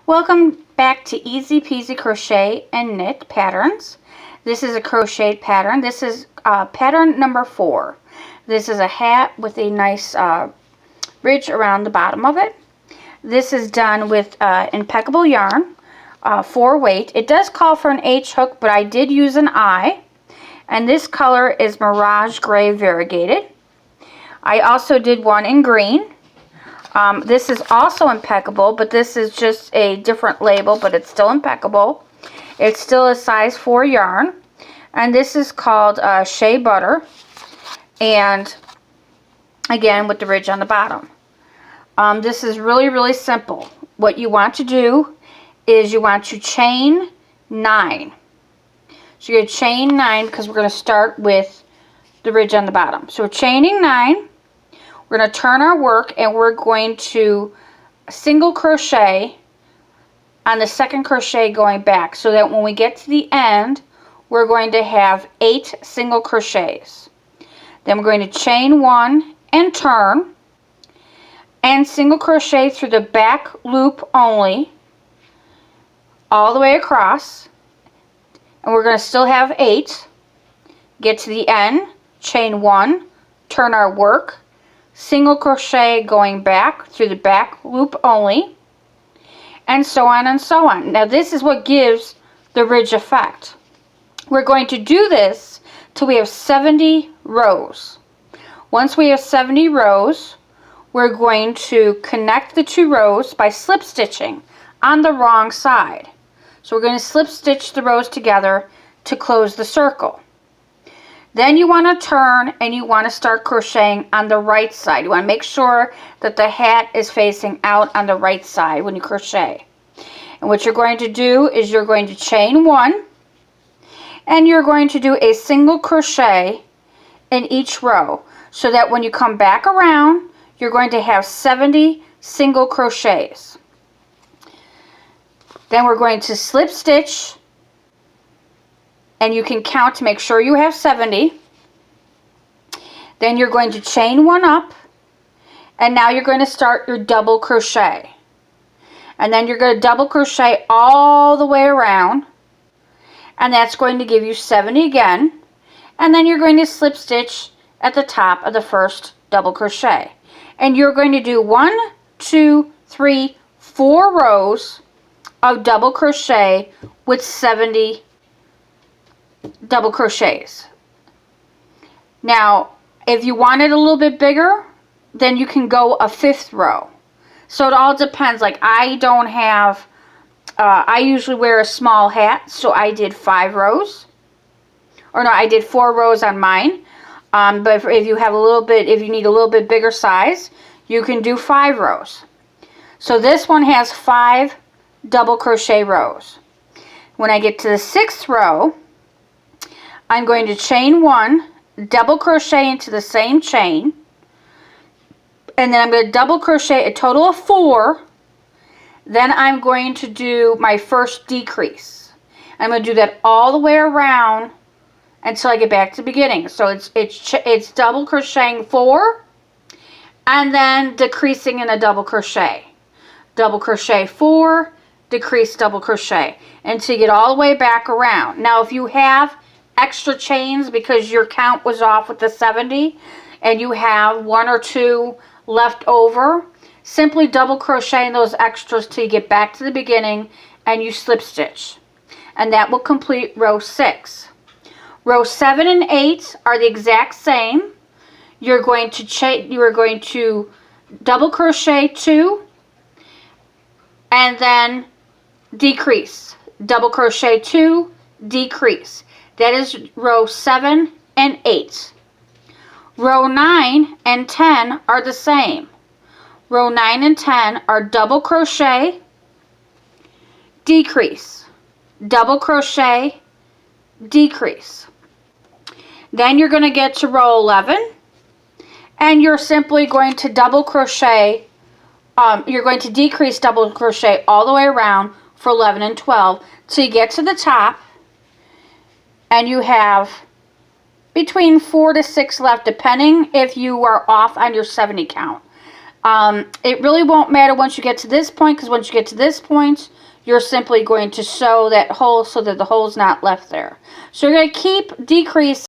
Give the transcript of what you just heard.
Welcome back to Easy Peasy Crochet and Knit Patterns. This is a crochet pattern. This is pattern number 4. This is a hat with a nice ridge around the bottom of it. This is done with Impeccable yarn, 4 weight. It does call for an H hook, but I did use an I. And this color is Mirage Gray Variegated. I also did one in green. This is also Impeccable, but this is just a different label, but it's still Impeccable. It's still a size 4 yarn. And this is called Shea Butter. And again, with the ridge on the bottom. This is really, really simple. What you want to do is you want to chain 9. So you're going to chain 9 because we're going to start with the ridge on the bottom. So we're chaining 9. We're going to turn our work and we're going to single crochet on the second crochet going back, so that when we get to the end, we're going to have 8 single crochets. Then we're going to chain 1 and turn and single crochet through the back loop only all the way across, and we're going to still have 8. Get to the end, chain 1, turn our work, single crochet going back through the back loop only, and so on and so on. Now this is what gives the ridge effect. We're going to do this till we have 70 rows. Once we have 70 rows, we're going to connect the 2 rows by slip stitching on the wrong side. So we're going to slip stitch the rows together to close the circle. Then you want to turn and you want to start crocheting on the right side. You want to make sure that the hat is facing out on the right side when you crochet. And what you're going to do is you're going to chain 1 and you're going to do a single crochet in each row, so that when you come back around, you're going to have 70 single crochets. Then we're going to slip stitch, and you can count to make sure you have 70. Then you're going to chain 1 up, and now you're going to start your double crochet. And then you're going to double crochet all the way around, and that's going to give you 70 again. And then you're going to slip stitch at the top of the first double crochet. And you're going to do 1, 2, 3, 4 rows of double crochet with 70 double crochets. Now, if you want it a little bit bigger, then you can go a 5th row. So it all depends. Like, I don't have, I usually wear a small hat, so I did 5 rows. Or no, I did 4 rows on mine. But if you have a little bit, if you need a little bit bigger size, you can do 5 rows. So this one has 5 double crochet rows. When I get to the 6th row, I'm going to chain 1, double crochet into the same chain, and then I'm going to double crochet a total of 4. Then I'm going to do my first decrease. I'm going to do that all the way around until I get back to the beginning. So it's double crocheting 4 and then decreasing in a double crochet. Double crochet 4, decrease, double crochet until you get all the way back around. Now if you have extra chains because your count was off with the 70 and you have 1 or 2 left over, simply double crochet in those extras till you get back to the beginning and you slip stitch. And that will complete row 6. Row 7 and 8 are the exact same. You're going to double crochet 2 and then decrease. Double crochet 2, decrease. That is row 7 and 8. Row 9 and 10 are the same. Row 9 and 10 are double crochet, decrease, double crochet, decrease. Then you're going to get to row 11 and you're simply going to double crochet, you're going to decrease double crochet all the way around for 11 and 12 till you get to the top and you have between 4 to 6 left, depending if you are off on your 70 count. It really won't matter once you get to this point, because once you get to this point, you're simply going to sew that hole so that the hole's not left there. So you're going to keep decreasing